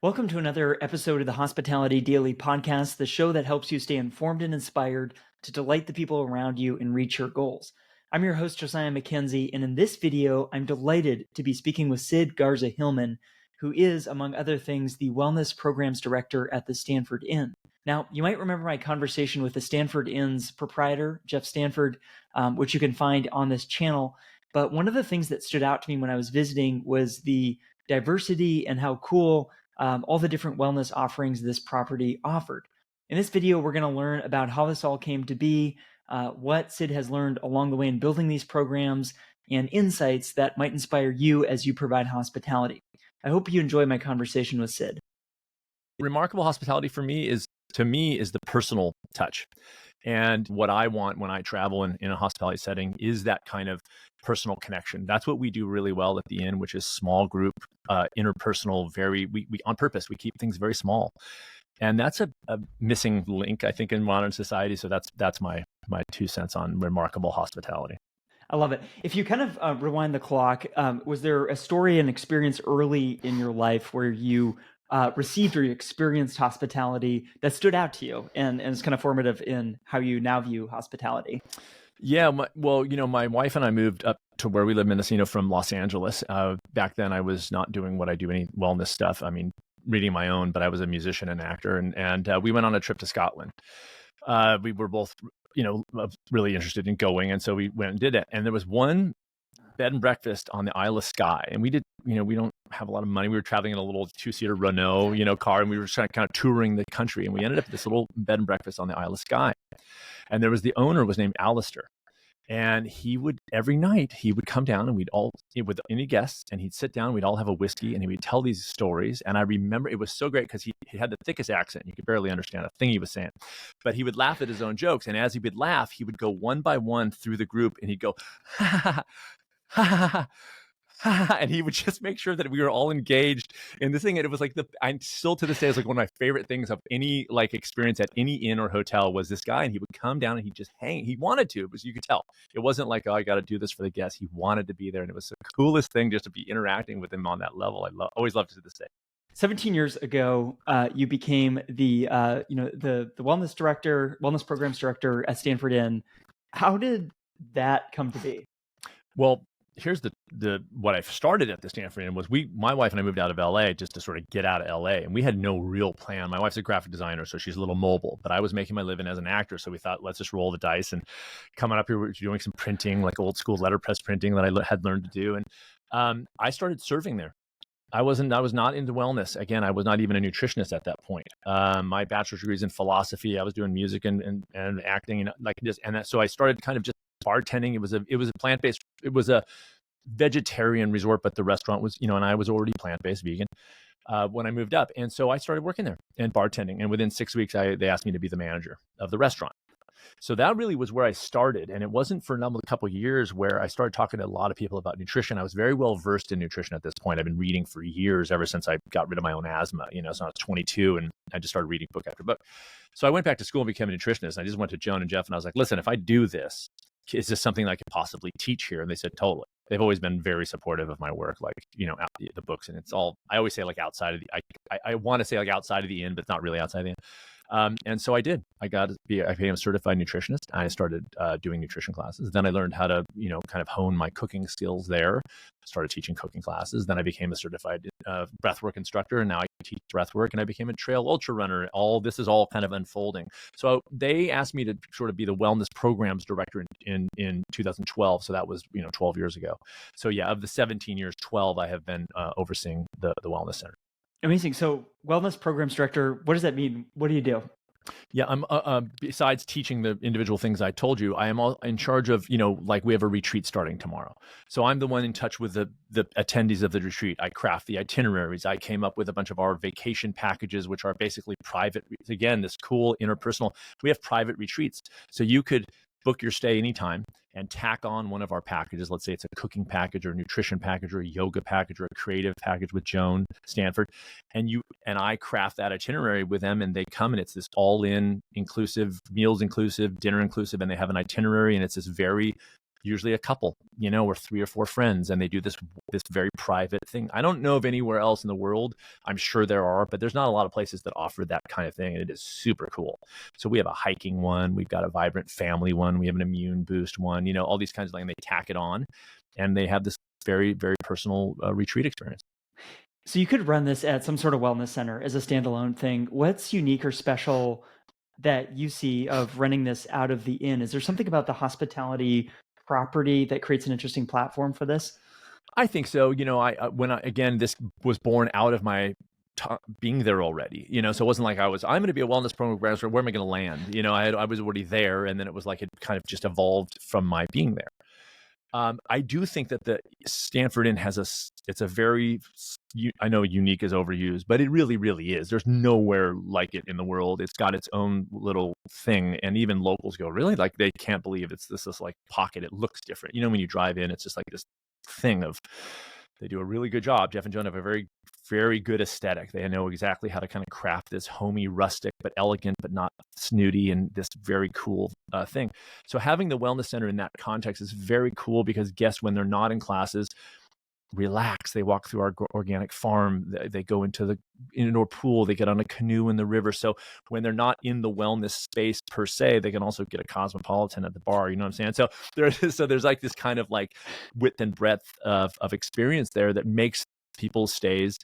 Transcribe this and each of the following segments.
Welcome to another episode of the Hospitality Daily Podcast, the show that helps you stay informed and inspired to delight the people around you and reach your goals. I'm your host, Josiah McKenzie, and in this video, I'm delighted to be speaking with Sid Garza-Hillman, who is, among other things, the Wellness Programs Director at the Stanford Inn. Now, you might remember my conversation with the Stanford Inn's proprietor, Jeff Stanford, which you can find on this channel. But one of the things that stood out to me when I was visiting was the diversity and how cool all the different wellness offerings this property offered. In this video, we're going to learn about how this all came to be, what Sid has learned along the way in building these programs, and insights that might inspire you as you provide hospitality. I hope you enjoy my conversation with Sid. Remarkable hospitality for me is the personal touch. And what I want when I travel in a hospitality setting is that kind of personal connection. That's what we do really well at the Inn, which is small group, interpersonal, we on purpose, we keep things very small. And that's a missing link, I think, in modern society. So that's my 2 cents on remarkable hospitality. I love it. If you kind of rewind the clock, was there a story and experience early in your life where you received or you experienced hospitality that stood out to you and is kind of formative in how you now view hospitality? Yeah, my wife and I moved up to where we live, Mendocino, from Los Angeles. Back then, I was not doing what I do, any wellness stuff. I mean, reading my own, but I was a musician and actor, and we went on a trip to Scotland. We were both, really interested in going, and so we went and did it. And there was one bed and breakfast on the Isle of Skye, and we did. We don't have a lot of money. We were traveling in a little 2-seater Renault, car, and we were kind of touring the country, and we ended up at this little bed and breakfast on the Isle of Skye. And there was the owner was named Alistair. And every night he would come down and we'd all, with any guests, and he'd sit down, we'd all have a whiskey and he would tell these stories. And I remember it was so great because he had the thickest accent. You could barely understand a thing he was saying, but he would laugh at his own jokes. And as he would laugh, he would go one by one through the group and he'd go, ha ha ha ha ha. And he would just make sure that we were all engaged in this thing. And it was like I'm still to this day, it's like one of my favorite things of any experience at any inn or hotel was this guy. And he would come down and he'd just hang. He wanted to, but you could tell it wasn't like, oh, I got to do this for the guests. He wanted to be there. And it was the coolest thing just to be interacting with him on that level. Always loved it to this day. 17 years ago, you became the wellness programs director at Stanford Inn. How did that come to be? Well, here's what I started at the Stanford Inn was my wife and I moved out of LA just to sort of get out of LA, and we had no real plan. My wife's a graphic designer, so she's a little mobile, but I was making my living as an actor. So we thought, let's just roll the dice, and coming up here, we were doing some printing, like old school letterpress printing that I had learned to do. And I started serving there. I was not into wellness. Again, I was not even a nutritionist at that point. My bachelor's degree is in philosophy. I was doing music and acting so I started kind of just bartending. It was a plant-based, it was a vegetarian resort, but the restaurant was, and I was already plant-based vegan when I moved up. And so I started working there and bartending. And within 6 weeks, they asked me to be the manager of the restaurant. So that really was where I started. And it wasn't for a couple of years where I started talking to a lot of people about nutrition. I was very well versed in nutrition at this point. I've been reading for years, ever since I got rid of my own asthma, so I was 22 and I just started reading book after book. So I went back to school and became a nutritionist. I just went to Joan and Jeff and I was like, listen, if I do this, is this something I could possibly teach here? And they said, totally. They've always been very supportive of my work, the books, and it's all, I always say outside of I want to say outside of the Inn, but it's not really outside the Inn. And so I did. I became a certified nutritionist. I started doing nutrition classes. Then I learned how to, kind of hone my cooking skills there. Started teaching cooking classes. Then I became a certified breathwork instructor, and now I teach breathwork. And I became a trail ultra runner. This is all kind of unfolding. So they asked me to sort of be the wellness programs director in 2012. So that was 12 years ago. So yeah, of the 17 years, 12 I have been overseeing the wellness center. Amazing. So wellness programs director, what does that mean? What do you do? Yeah, I'm besides teaching the individual things I told you, I am all in charge of, we have a retreat starting tomorrow. So I'm the one in touch with the attendees of the retreat. I craft the itineraries. I came up with a bunch of our vacation packages, which are basically private. Again, this cool interpersonal, we have private retreats. So you could book your stay anytime and tack on one of our packages. Let's say it's a cooking package or a nutrition package or a yoga package or a creative package with Joan Stanford. And I craft that itinerary with them, and they come, and it's this all in inclusive, meals inclusive, dinner inclusive, and they have an itinerary, and it's this very usually a couple, or 3 or 4 friends, and they do this very private thing. I don't know of anywhere else in the world. I'm sure there are, but there's not a lot of places that offer that kind of thing, and it is super cool. So we have a hiking one, we've got a vibrant family one, we have an immune boost one, all these kinds of things. And they tack it on, and they have this very, very personal retreat experience. So you could run this at some sort of wellness center as a standalone thing. What's unique or special that you see of running this out of the inn? Is there something about the hospitality property that creates an interesting platform for this? I think so. Again, this was born out of my being there already, so it wasn't like I'm going to be a wellness program, where am I going to land? I was already there, and then it was like it kind of just evolved from my being there. I do think that the Stanford Inn it's a very, I know unique is overused, but it really, really is. There's nowhere like it in the world. It's got its own little thing. And even locals go, really? Like, they can't believe it's this like pocket. It looks different. When you drive in, it's just like this thing of, they do a really good job. Jeff and Joan have a very, very good aesthetic. They know exactly how to kind of craft this homey, rustic, but elegant, but not snooty, and this very cool thing. So having the wellness center in that context is very cool, because guests, when they're not in classes, relax. They walk through our organic farm. They go into the indoor pool. They get on a canoe in the river. So when they're not in the wellness space per se, they can also get a cosmopolitan at the bar. You know what I'm saying? So there's like this kind of like width and breadth of experience there that makes people's stays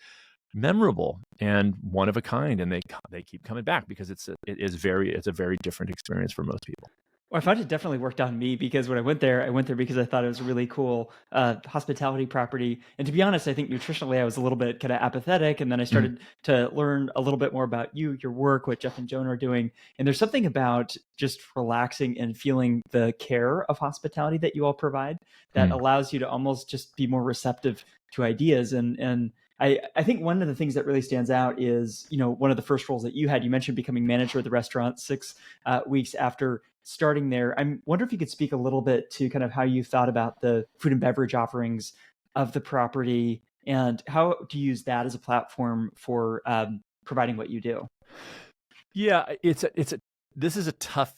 memorable and one of a kind, and they keep coming back, because it's a very different experience for most people. Well, I found it definitely worked on me, because when I went there because I thought it was a really cool hospitality property. And to be honest, I think nutritionally I was a little bit kind of apathetic. And then I started to learn a little bit more about you, your work, what Jeff and Joan are doing. And there's something about just relaxing and feeling the care of hospitality that you all provide that allows you to almost just be more receptive to ideas. And I think one of the things that really stands out is, one of the first roles that you had, you mentioned becoming manager of the restaurant 6 weeks after starting there. I wonder if you could speak a little bit to kind of how you thought about the food and beverage offerings of the property, and how to use that as a platform for providing what you do. Yeah, this is a tough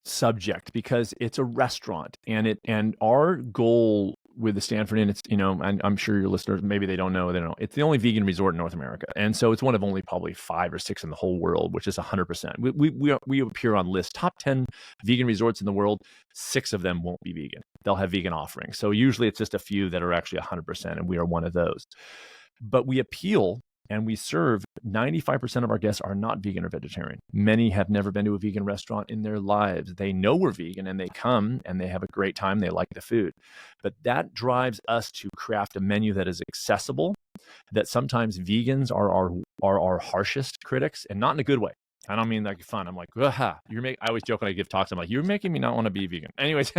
subject, because it's a restaurant, and our goal with the Stanford Inn, it's, and I'm sure your listeners, maybe they don't know, it's the only vegan resort in North America. And so it's one of only probably 5 or 6 in the whole world, which is 100%. We appear on lists, top 10 vegan resorts in the world. 6 of them won't be vegan. They'll have vegan offerings. So usually it's just a few that are actually 100%, and we are one of those. But we appeal, and we serve 95% of our guests are not vegan or vegetarian. Many have never been to a vegan restaurant in their lives. They know we're vegan, and they come and they have a great time. They like the food. But that drives us to craft a menu that is accessible, that sometimes vegans are our harshest critics, and not in a good way. I don't mean like fun. I'm like, I always joke when I give talks, I'm like, you're making me not want to be vegan. Anyways,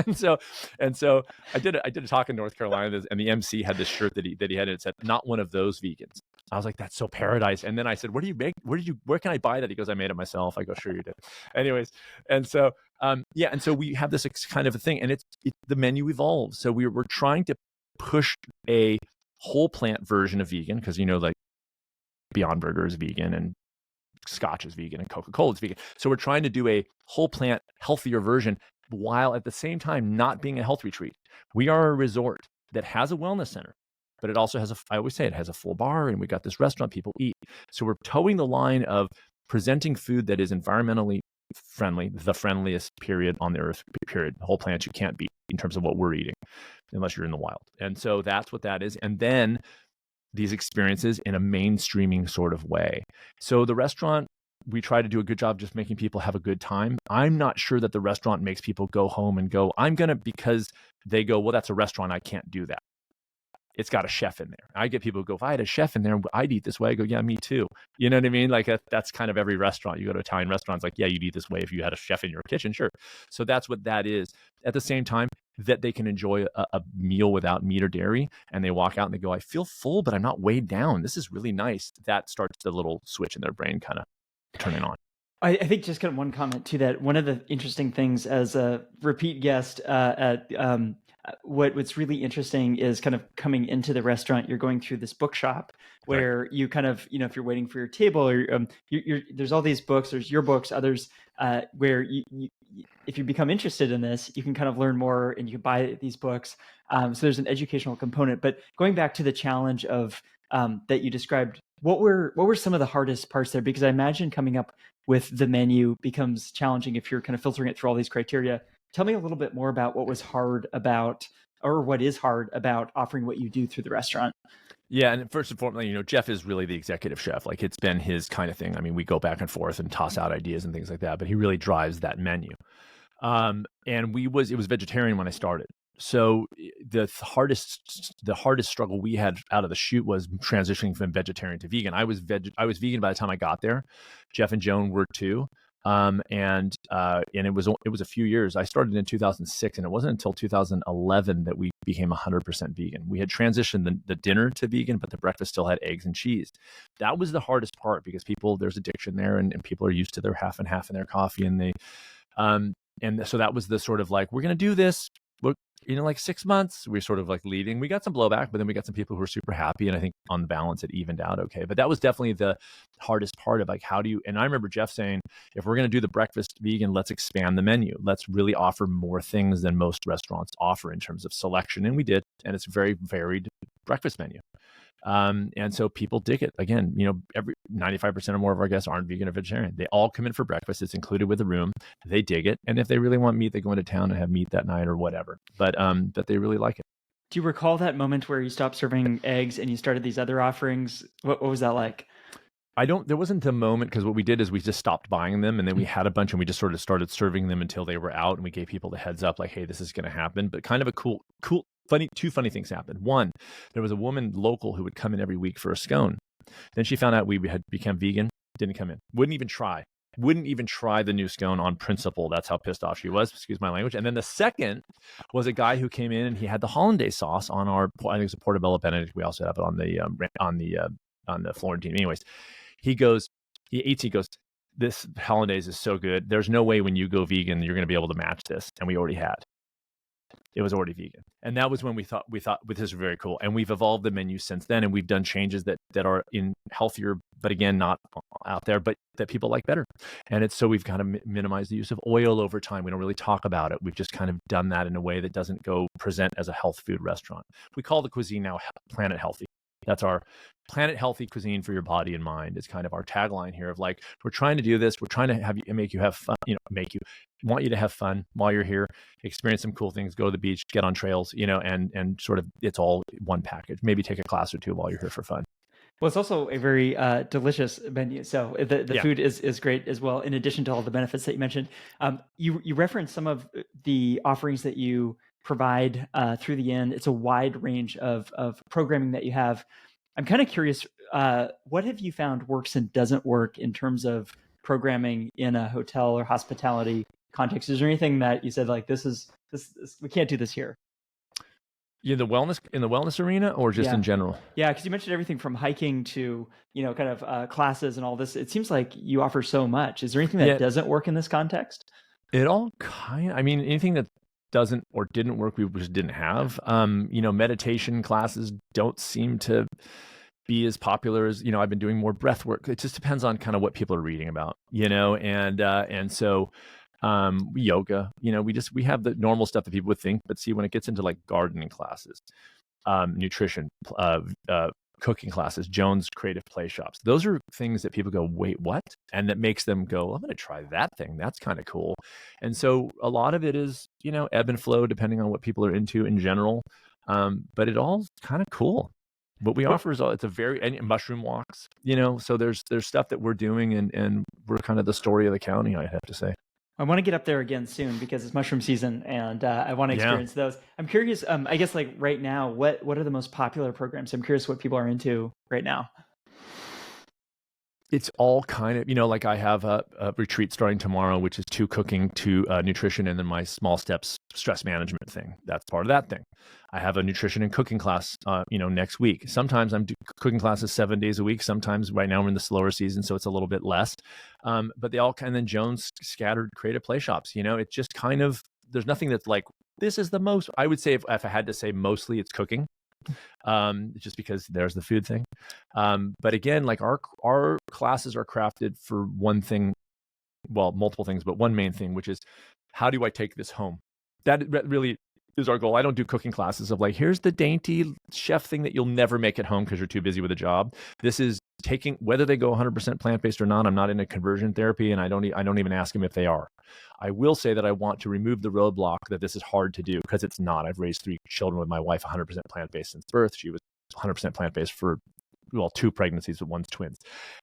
and so I did a talk in North Carolina, and the MC had this shirt that he had, and it said, "Not one of those vegans." I was like, that's so paradise. And then I said, where can I buy that? He goes, I made it myself. I go, sure you did. Anyways. And so, and so we have this kind of a thing, and the menu evolves. So we're trying to push a whole plant version of vegan, because, like Beyond Burger is vegan, and Scotch is vegan, and Coca-Cola is vegan. So we're trying to do a whole plant, healthier version, while at the same time not being a health retreat. We are a resort that has a wellness center, but it also has I always say it has a full bar, and we got this restaurant people eat. So we're towing the line of presenting food that is environmentally friendly, the friendliest period on the earth, period. Whole plants you can't beat in terms of what we're eating, unless you're in the wild. And so that's what that is. And then these experiences in a mainstreaming sort of way. So the restaurant, we try to do a good job just making people have a good time. I'm not sure that the restaurant makes people go home and go, because they go, well, that's a restaurant, I can't do that. It's got a chef in there. I get people who go, if I had a chef in there, I'd eat this way. I go, yeah, me too. You know what I mean? Like that's kind of every restaurant. You go to Italian restaurants, like, yeah, you'd eat this way if you had a chef in your kitchen. Sure. So that's what that is. At the same time, that they can enjoy a meal without meat or dairy, and they walk out and they go, I feel full, but I'm not weighed down. This is really nice. That starts the little switch in their brain kind of turning on. I think just kind of one comment to that. One of the interesting things as a repeat guest at what's really interesting is kind of coming into the restaurant, you're going through this bookshop where you kind of, if you're waiting for your table, or there's all these books, there's your books, others, where if you become interested in this, you can kind of learn more and you can buy these books. So there's an educational component. But going back to the challenge of that you described, what were some of the hardest parts there? Because I imagine coming up with the menu becomes challenging if you're kind of filtering it through all these criteria. Tell me a little bit more about what was hard about, or what is hard about offering what you do through the restaurant. Yeah, and first and foremost, Jeff is really the executive chef. Like, it's been his kind of thing. I mean, we go back and forth and toss out ideas and things like that, but he really drives that menu. And it was vegetarian when I started. So the hardest struggle we had out of the chute was transitioning from vegetarian to vegan. I was vegan by the time I got there. Jeff and Joan were too. And it was a few years. I started in 2006, and it wasn't until 2011 that we became 100% vegan. We had transitioned the dinner to vegan, but the breakfast still had eggs and cheese. That was the hardest part, because there's addiction there, and people are used to their half and half in their coffee, and so that was the sort of like, we're going to do this. Like 6 months, we're sort of like leading. We got some blowback, but then we got some people who were super happy. And I think on the balance, it evened out okay. But that was definitely the hardest part of like, and I remember Jeff saying, if we're going to do the breakfast vegan, let's expand the menu. Let's really offer more things than most restaurants offer in terms of selection. And we did. And it's a very varied breakfast menu. And so people dig it. Again, 95% or more of our guests aren't vegan or vegetarian. They all come in for breakfast. It's included with the room. They dig it. And if they really want meat, they go into town and have meat that night or whatever. But they really like it. Do you recall that moment where you stopped serving eggs and you started these other offerings? What was that like? There wasn't a moment, because what we did is we just stopped buying them, and then we had a bunch and we just sort of started serving them until they were out, and we gave people the heads up like, hey, this is going to happen. But kind of a cool, two funny things happened. One, there was a woman local who would come in every week for a scone. Then she found out we had become vegan, didn't come in, wouldn't even try the new scone on principle. That's how pissed off she was. Excuse my language. And then the second was a guy who came in and he had the hollandaise sauce on I think it was a portobello Benedict. We also have it on the Florentine. Anyways, he goes, this hollandaise is so good. There's no way when you go vegan, you're going to be able to match this. And we already had. It was already vegan. And that was when we thought this is very cool. And we've evolved the menu since then. And we've done changes that are in healthier, but again, not out there, but that people like better. And it's so we've kind of minimized the use of oil over time. We don't really talk about it. We've just kind of done that in a way that doesn't go present as a health food restaurant. We call the cuisine now Planet Healthy. That's our planet healthy cuisine for your body and mind. Is kind of our tagline here of like, we're trying to do this. We're trying to make you have fun, want you to have fun while you're here, experience some cool things, go to the beach, get on trails, and sort of it's all one package. Maybe take a class or two while you're here for fun. Well, it's also a very delicious menu. So the food is great as well, in addition to all the benefits that you mentioned. You referenced some of the offerings that you provide through the Inn. It's a wide range of programming that you have. I'm kind of curious, what have you found works and doesn't work in terms of programming in a hotel or hospitality context? Is there anything that you said like, this we can't do this here? In the wellness arena, or just in general? Yeah, because you mentioned everything from hiking to kind of classes and all this. It seems like you offer so much. Is there anything that doesn't work in this context? It all anything that doesn't or didn't work, we just didn't have. Meditation classes don't seem to be as popular as I've been doing more breath work. It just depends on kind of what people are reading about, and so. Yoga, we have the normal stuff that people would think, but see, when it gets into like gardening classes, nutrition, cooking classes, Joan's creative play shops, those are things that people go, wait, what? And that makes them go, I'm going to try that thing. That's kind of cool. And so a lot of it is, ebb and flow depending on what people are into in general. But it all kind of cool. What we offer is it's a very mushroom walks, so there's stuff that we're doing and we're kind of the story of the county, I have to say. I want to get up there again soon because it's mushroom season and I want to experience those. I'm curious, I guess like right now, what are the most popular programs? I'm curious what people are into right now. It's all kind of, like I have a retreat starting tomorrow, which is 2 cooking, 2 nutrition, and then my small steps stress management thing. That's part of that thing. I have a nutrition and cooking class, next week. Sometimes I'm cooking classes 7 days a week. Sometimes right now we're in the slower season, so it's a little bit less. But they all kind of, then Joan's scattered creative play shops. It's just kind of, there's nothing that's like this is the most, I would say if I had to say mostly it's cooking, just because there's the food thing. But again, like our classes are crafted for one thing, well, multiple things, but one main thing, which is how do I take this home? That really is our goal. I don't do cooking classes of like, here's the dainty chef thing that you'll never make at home because you're too busy with a job. This is taking, whether they go 100% plant-based or not. I'm not into conversion therapy, and I don't even ask them if they are. I will say that I want to remove the roadblock that this is hard to do, because it's not. I've raised 3 children with my wife 100% plant-based since birth. She was 100% plant-based for, well, 2 pregnancies, but one's twins.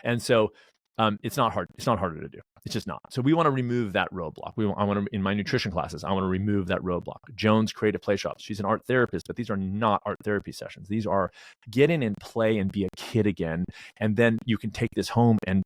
And so it's not hard. It's not harder to do. It's just not. So we want to remove that roadblock. I want to, in my nutrition classes, I want to remove that roadblock. Joan's Creative Play Shops. She's an art therapist, but these are not art therapy sessions. These are get in and play and be a kid again. And then you can take this home and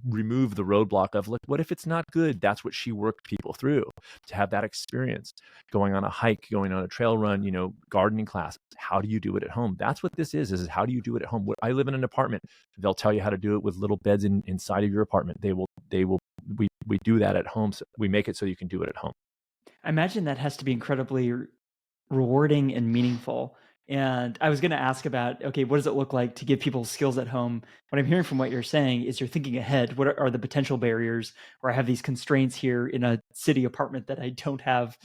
remove the roadblock of, like, what if it's not good? That's what she worked people through, to have that experience, going on a hike, going on a trail run, gardening class. How do you do it at home? That's what this is how do you do it at home? I live in an apartment. They'll tell you how to do it with little beds inside of your apartment. We do that at home. So we make it so you can do it at home. I imagine that has to be incredibly rewarding and meaningful. And I was going to ask about, okay, what does it look like to give people skills at home? What I'm hearing from what you're saying is you're thinking ahead. What are the potential barriers, where I have these constraints here in a city apartment that I don't have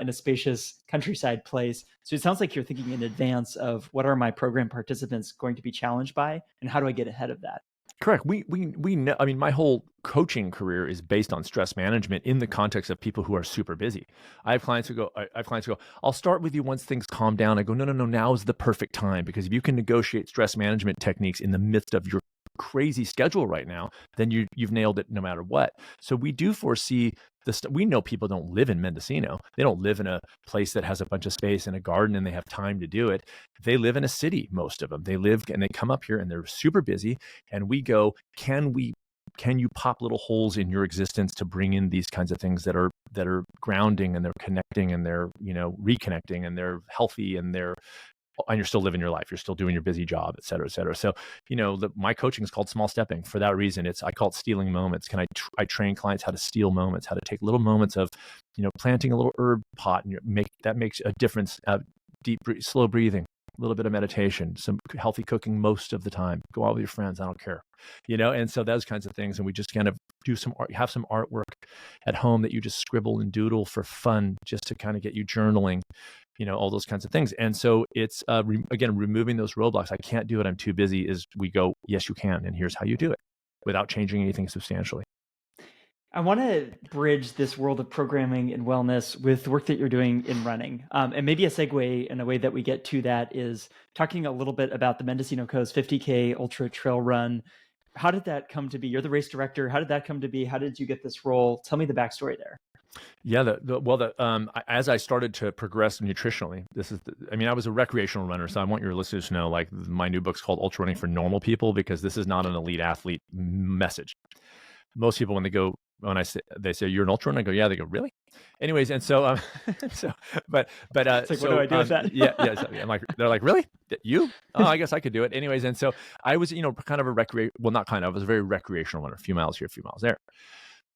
in a spacious countryside place? So it sounds like you're thinking in advance of, what are my program participants going to be challenged by, and how do I get ahead of that? Correct. We know, I mean, my whole coaching career is based on stress management in the context of people who are super busy. I have clients who go, I'll start with you once things calm down. I go, no, now is the perfect time, because if you can negotiate stress management techniques in the midst of your crazy schedule right now, then you've nailed it no matter what. So we do foresee this. We know people don't live in Mendocino. They don't live in a place that has a bunch of space and a garden and they have time to do it. They live in a city, most of them. They live and they come up here and they're super busy. And we go, can you pop little holes in your existence to bring in these kinds of things that are grounding, and they're connecting, and they're reconnecting, and they're healthy, and you're still living your life. You're still doing your busy job, et cetera, et cetera. So, my coaching is called Small Stepping for that reason. I call it stealing moments. I train clients how to steal moments, how to take little moments of, planting a little herb pot, and that makes a difference. Deep, slow breathing, a little bit of meditation, some healthy cooking most of the time. Go out with your friends. I don't care, and so those kinds of things. And we just kind of do some art, have some artwork at home that you just scribble and doodle for fun, just to kind of get you journaling, all those kinds of things. And so it's, again, removing those roadblocks. I can't do it, I'm too busy, is we go, yes, you can. And here's how you do it without changing anything substantially. I want to bridge this world of programming and wellness with the work that you're doing in running. And maybe a segue in a way that we get to that is talking a little bit about the Mendocino Coast 50K Ultra Trail Run. How did that come to be? You're the race director. How did that come to be? How did you get this role? Tell me the backstory there. Yeah, as I started to progress nutritionally, I was a recreational runner, so I want your listeners to know, like, my new book's called Ultrarunning for Normal People, because this is not an elite athlete message. Most people, they say you're an ultra runner, I go, yeah. They go, really? Anyways, and so it's like, what do I do with that? So, they're like, really? You? Oh, I guess I could do it. Anyways, and so I was, kind of I was a very recreational runner, a few miles here, a few miles there.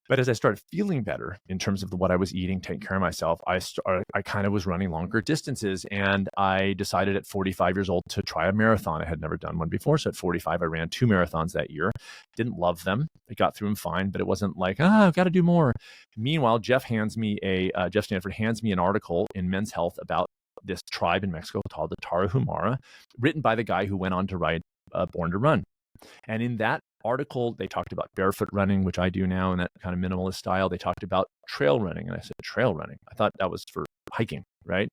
But as I started feeling better in terms of what I was eating, taking care of myself, I kind of was running longer distances. And I decided at 45 years old to try a marathon. I had never done one before. So at 45, I ran 2 marathons that year. Didn't love them. I got through them fine, but it wasn't like, I've got to do more. Meanwhile, Jeff Stanford hands me an article in Men's Health about this tribe in Mexico called the Tarahumara, written by the guy who went on to write Born to Run. And in that article, they talked about barefoot running, which I do now in that kind of minimalist style. They talked about trail running. And I said, trail running? I thought that was for hiking, right?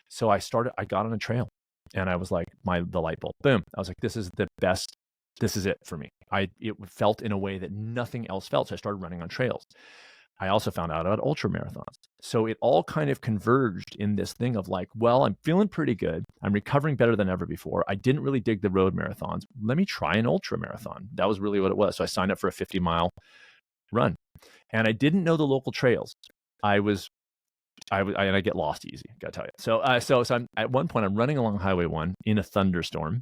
So I got on a trail, and I was like, the light bulb, boom. I was like, this is the best. This is it for me. It felt in a way that nothing else felt. So I started running on trails. I also found out about ultra marathons. So it all kind of converged in this thing of like, well, I'm feeling pretty good. I'm recovering better than ever before. I didn't really dig the road marathons. Let me try an ultra marathon. That was really what it was. So I signed up for a 50-mile run, and I didn't know the local trails. I get lost easy, gotta tell you. So at one point, I'm running along Highway 1 in a thunderstorm,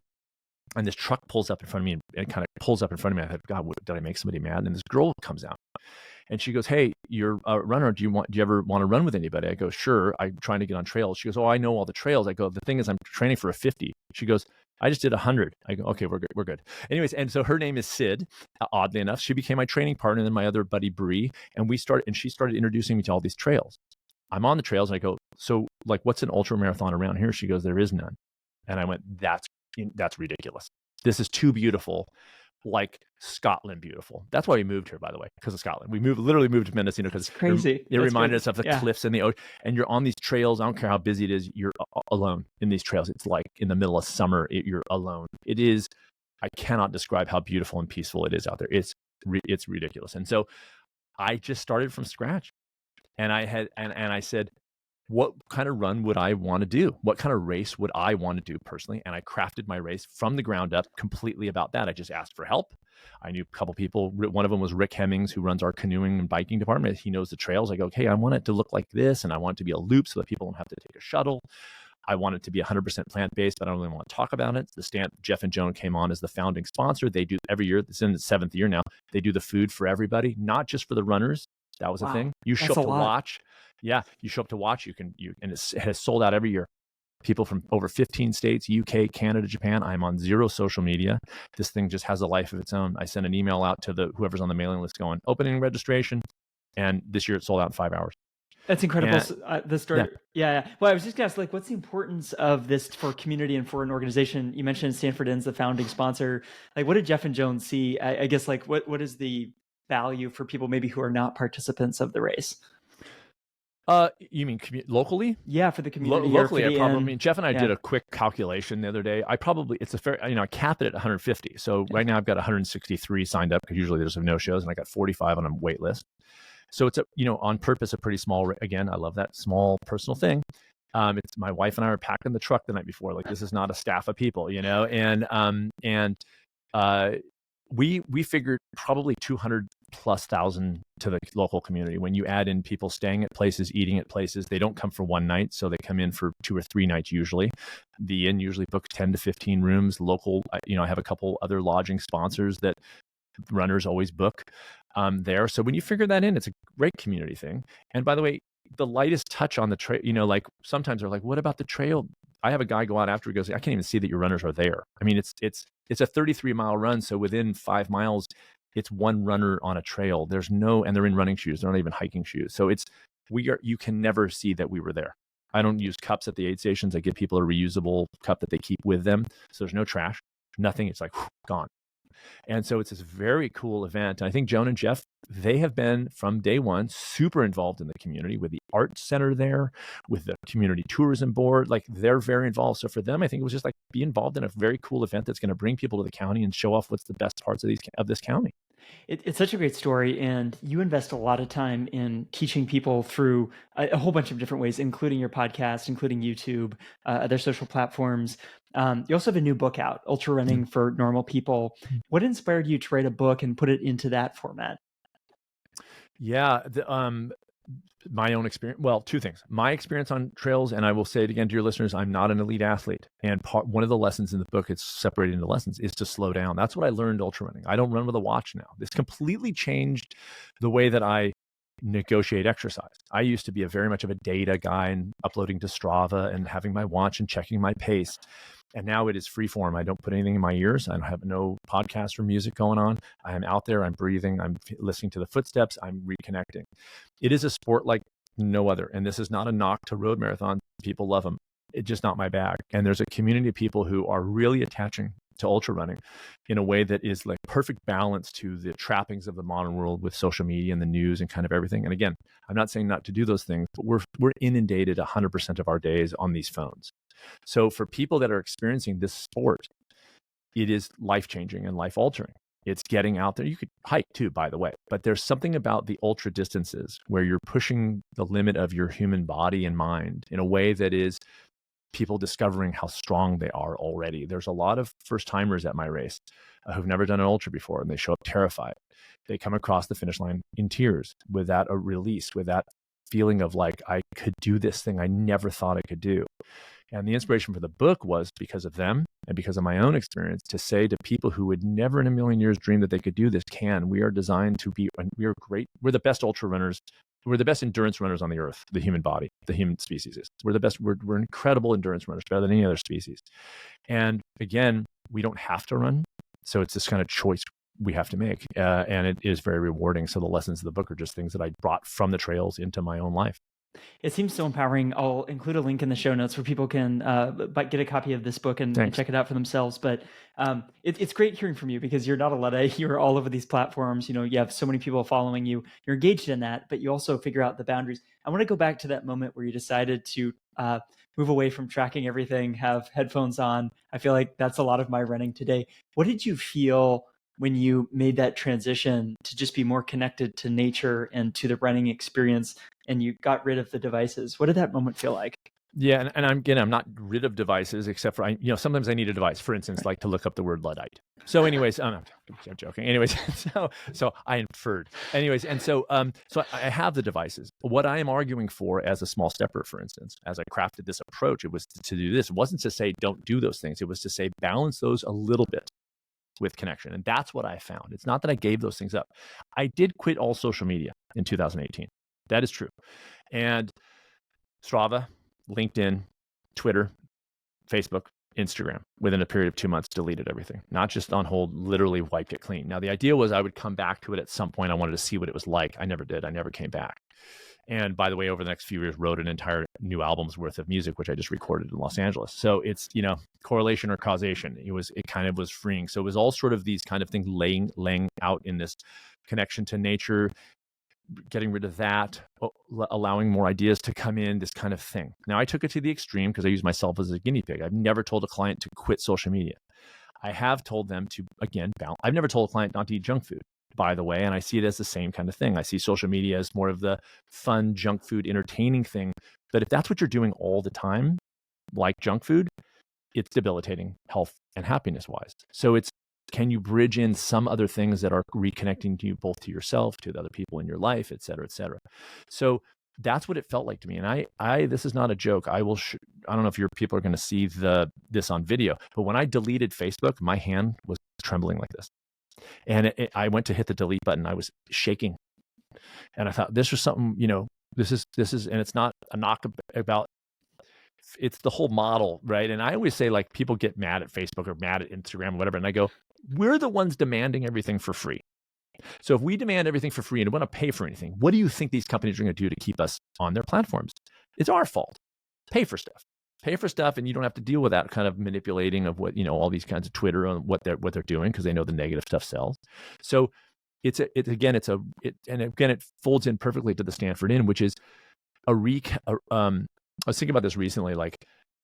and this truck pulls up in front of me, and it kind of pulls up in front of me. I thought, God, did I make somebody mad? And this girl comes out. And she goes, "Hey, you're a runner. Do you ever want to run with anybody?" I go, "Sure. I'm trying to get on trails." She goes, "Oh, I know all the trails." I go, "The thing is, I'm training for a 50." She goes, "I just did 100." I go, "Okay, we're good. We're good." Anyways, and so her name is Sid. Oddly enough, she became my training partner, and then my other buddy Bree, and she started introducing me to all these trails. I'm on the trails, and I go, "So, like, what's an ultra marathon around here?" She goes, "There is none." And I went, "That's ridiculous. This is too beautiful, like Scotland beautiful." That's why we moved here, by the way, because of Scotland. We literally moved to Mendocino because crazy. It reminded us of the Yeah. cliffs and the ocean. And you're on these trails. I don't care how busy it is. You're alone in these trails. It's like in the middle of summer. You're alone. It is. I cannot describe how beautiful and peaceful it is out there. It's ridiculous. And so I just started from scratch, and I said, what kind of run would I want to do? What kind of race would I want to do personally? And I crafted my race from the ground up completely about that. I just asked for help. I knew a couple people. One of them was Rick Hemmings, who runs our canoeing and biking department. He knows the trails. I go, "Okay, I want it to look like this, and I want it to be a loop so that people don't have to take a shuttle. I want it to be 100% plant-based, but I don't really want to talk about it." Jeff and Joan came on as the founding sponsor. They do every year. It's in the 7th year now. They do the food for everybody, not just for the runners. That was a thing. You show up to watch. Yeah, you show up to watch. And it has sold out every year. People from over 15 states, UK, Canada, Japan. I'm on zero social media. This thing just has a life of its own. I send an email out to whoever's on the mailing list going, "Opening registration." And this year it sold out in 5 hours. That's incredible. The story. Yeah. Well, I was just going to ask, like, what's the importance of this for community and for an organization? You mentioned Stanford Inn's the founding sponsor. Like, what did Jeff and Joan see? I guess, like, what is the value for people maybe who are not participants of the race? You mean locally? Yeah, for the community. Locally, I mean, Jeff and I did a quick calculation the other day. I cap it at 150. So right now I've got 163 signed up, because usually there's no shows, and I got 45 on a wait list. So it's on purpose, a pretty small, again, I love that small personal thing. It's my wife and I were packing the truck the night before. Like, this is not a staff of people, and we figured probably 200,000+ to the local community. When you add in people staying at places, eating at places, they don't come for one night, so they come in for 2 or 3 nights usually. The inn usually books 10 to 15 rooms. Local, I have a couple other lodging sponsors that runners always book there. So when you figure that in, it's a great community thing. And by the way, the lightest touch on the trail, like sometimes they're like, "What about the trail?" I have a guy go out after, he goes, "I can't even see that your runners are there." I mean, it's a 33-mile run. So within 5 miles, it's one runner on a trail. And they're in running shoes. They're not even hiking shoes. So you can never see that we were there. I don't use cups at the aid stations. I give people a reusable cup that they keep with them. So there's no trash, nothing. It's like gone. And so it's this very cool event. And I think Joan and Jeff, they have been from day one super involved in the community, with the art center there, with the community tourism board. Like, they're very involved. So for them, I think it was just like be involved in a very cool event that's going to bring people to the county and show off what's the best parts of this county. It's such a great story, and you invest a lot of time in teaching people through a whole bunch of different ways, including your podcast, including YouTube, other social platforms. You also have a new book out, Ultrarunning for Normal People. What inspired you to write a book and put it into that format? Yeah, my own experience. Well, 2 things. My experience on trails, and I will say it again to your listeners, I'm not an elite athlete. And one of the lessons in the book, it's separated into lessons, is to slow down. That's what I learned ultra running. I don't run with a watch now. This completely changed the way that I negotiate exercise. I used to be very much of a data guy and uploading to Strava and having my watch and checking my pace. And now it is free form. I don't put anything in my ears. I don't have no podcast or music going on. I am out there. I'm breathing. I'm listening to the footsteps. I'm reconnecting. It is a sport like no other. And this is not a knock to road marathons. People love them. It's just not my bag. And there's a community of people who are really attaching to ultra running in a way that is like perfect balance to the trappings of the modern world with social media and the news and kind of everything. And again, I'm not saying not to do those things, but we're inundated 100% of our days on these phones. So for people that are experiencing this sport, it is life-changing and life-altering. It's getting out there. You could hike too, by the way, but there's something about the ultra distances where you're pushing the limit of your human body and mind in a way that is people discovering how strong they are already. There's a lot of first-timers at my race who've never done an ultra before, and they show up terrified. They come across the finish line in tears, without a release, with that feeling of like, I could do this thing I never thought I could do. And the inspiration for the book was because of them and because of my own experience, to say to people who would never in a million years dream that they could do this, we are designed to be, we are great. We're the best ultra runners. We're the best endurance runners on the earth, the human body, the human species is. We're the best. We're incredible endurance runners, better than any other species. And again, we don't have to run. So it's this kind of choice we have to make. And it is very rewarding. So the lessons of the book are just things that I brought from the trails into my own life. It seems so empowering. I'll include a link in the show notes where people can get a copy of this book and check it out for themselves. But it's great hearing from you because you're not a Luddite. You're all over these platforms. You have so many people following you. You're engaged in that, but you also figure out the boundaries. I want to go back to that moment where you decided to move away from tracking everything, have headphones on. I feel like that's a lot of my running today. What did you feel when you made that transition to just be more connected to nature and to the running experience, and you got rid of the devices? What did that moment feel like? Yeah, and I'm not rid of devices, except for sometimes I need a device, for instance, like to look up the word Luddite. So, anyways, I'm joking. Anyways, so I inferred. Anyways, and so I have the devices. What I am arguing for as a small stepper, for instance, as I crafted this approach, it was to do this. It wasn't to say don't do those things. It was to say balance those a little bit with connection. And that's what I found. It's not that I gave those things up. I did quit all social media in 2018. That is true. And Strava, LinkedIn, Twitter, Facebook, Instagram, within a period of 2 months, deleted everything. Not just on hold, literally wiped it clean. Now, the idea was I would come back to it at some point. I wanted to see what it was like. I never did. I never came back. And by the way, over the next few years, wrote an entire new album's worth of music, which I just recorded in Los Angeles. So it's, correlation or causation. It kind of was freeing. So it was all sort of these kind of things laying out in this connection to nature, getting rid of that, allowing more ideas to come in, this kind of thing. Now, I took it to the extreme because I use myself as a guinea pig. I've never told a client to quit social media. I have told them to, again, balance. I've never told a client not to eat junk food, by the way, and I see it as the same kind of thing. I see social media as more of the fun junk food entertaining thing. But if that's what you're doing all the time, like junk food, it's debilitating health and happiness wise. So can you bridge in some other things that are reconnecting to you, both to yourself, to the other people in your life, et cetera, et cetera. So that's what it felt like to me. And I this is not a joke. I don't know if your people are going to see this on video, but when I deleted Facebook, my hand was trembling like this. And I went to hit the delete button. I was shaking. And I thought, this was something, this is, and it's not a knock about, it's the whole model, right? And I always say, like, people get mad at Facebook or mad at Instagram or whatever. And I go, we're the ones demanding everything for free. So if we demand everything for free and want to pay for anything, what do you think these companies are going to do to keep us on their platforms? It's our fault. Pay for stuff, and you don't have to deal with that kind of manipulating of what, all these kinds of Twitter and what they're doing, because they know the negative stuff sells. So it folds in perfectly to the Stanford Inn, which is I was thinking about this recently, like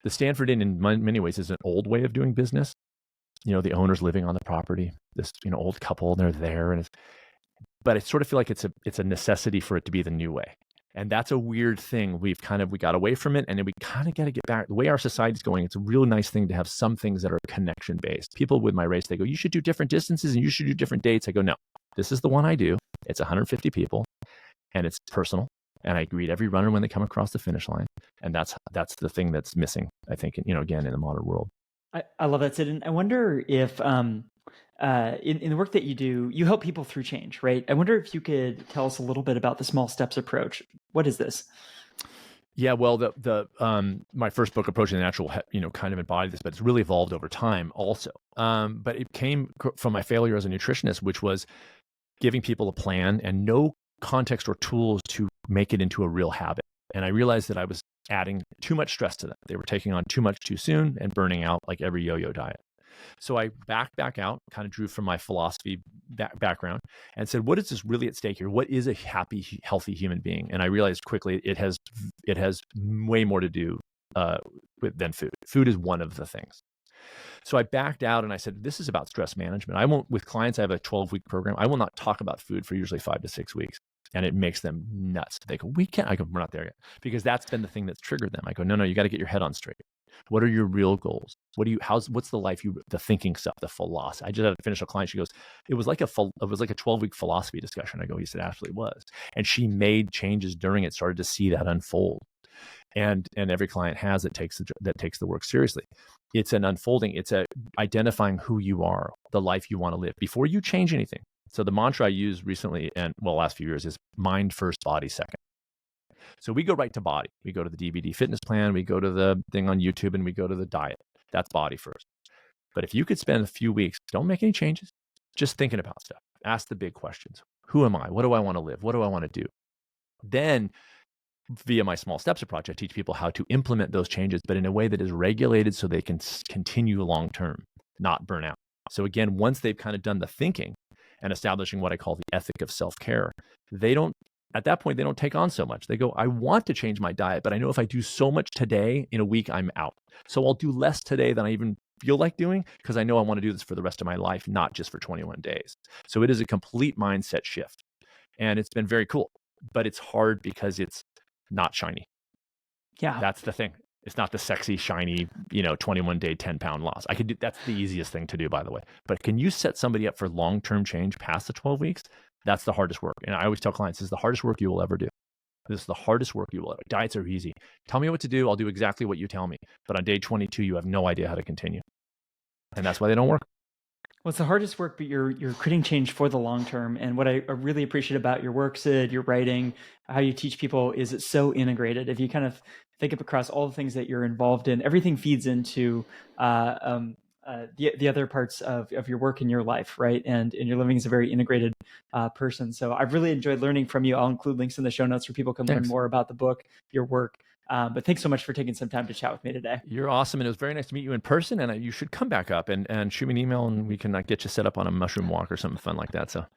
the Stanford Inn in many ways is an old way of doing business. The owners living on the property, this, old couple, and they're there. But I sort of feel like it's a necessity for it to be the new way. And that's a weird thing. We got away from it, and then we kind of got to get back. The way our society's going, it's a real nice thing to have some things that are connection based. People with my race, they go, you should do different distances and you should do different dates. I go, no, this is the one I do. It's 150 people and it's personal. And I greet every runner when they come across the finish line. And that's the thing that's missing, I think, again, in the modern world. I love that, Sid. And I wonder if in the work that you do, you help people through change, right? I wonder if you could tell us a little bit about the small steps approach. What is this? Yeah, well, my first book, Approaching the Natural, kind of embodied this, but it's really evolved over time also. But it came from my failure as a nutritionist, which was giving people a plan and no context or tools to make it into a real habit. And I realized that I was adding too much stress to them. They were taking on too much too soon and burning out like every yo-yo diet. So I back out, kind of drew from my philosophy background and said, what is this really at stake here? What is a happy, healthy human being? And I realized quickly it has way more to do than food. Food is one of the things. So I backed out and I said, this is about stress management. With clients, I have a 12-week program. I will not talk about food for usually 5 to 6 weeks. And it makes them nuts. They go, we can't. I go, we're not there yet. Because that's been the thing that's triggered them. I go, no, you got to get your head on straight. What are your real goals? What's the life the thinking stuff, the philosophy? I just had to finish a client. She goes, it was like a 12-week philosophy discussion. I go, yes, it absolutely was. And she made changes during it, started to see that unfold. and every client has that takes the work seriously. It's an unfolding. It's a identifying who you are, the life you want to live before you change anything. So the mantra I used recently and last few years is mind first, body second. So we go right to body. We go to the DVD fitness plan, we go to the thing on YouTube, and we go to the diet. That's body first. But if you could spend a few weeks, don't make any changes, just thinking about stuff. Ask the big questions. Who am I? What do I want to live? What do I want to do? Then via my small steps approach, I teach people how to implement those changes, but in a way that is regulated so they can continue long-term, not burn out. So again, once they've kind of done the thinking and establishing what I call the ethic of self-care, at that point, they don't take on so much. They go, I want to change my diet, but I know if I do so much today, in a week, I'm out. So I'll do less today than I even feel like doing because I know I want to do this for the rest of my life, not just for 21 days. So it is a complete mindset shift. And it's been very cool, but it's hard because it's not shiny. Yeah. That's the thing. It's not the sexy, shiny, 21-day, 10-pound loss. That's the easiest thing to do, by the way. But can you set somebody up for long-term change past the 12 weeks? That's the hardest work. And I always tell clients, this is the hardest work you will ever do. This is the hardest work you will ever. Diets are easy. Tell me what to do. I'll do exactly what you tell me. But on day 22, you have no idea how to continue. And that's why they don't work. Well, it's the hardest work, but you're creating change for the long term. And what I really appreciate about your work, Sid, your writing, how you teach people, is it's so integrated. If you kind of think of across all the things that you're involved in, everything feeds into the other parts of your work in your life, right? And you're living as a very integrated person. So I've really enjoyed learning from you. I'll include links in the show notes where people can learn more about the book, your work. But thanks so much for taking some time to chat with me today. You're awesome. And it was very nice to meet you in person. And you should come back up and shoot me an email and we can get you set up on a mushroom walk or something fun like that. So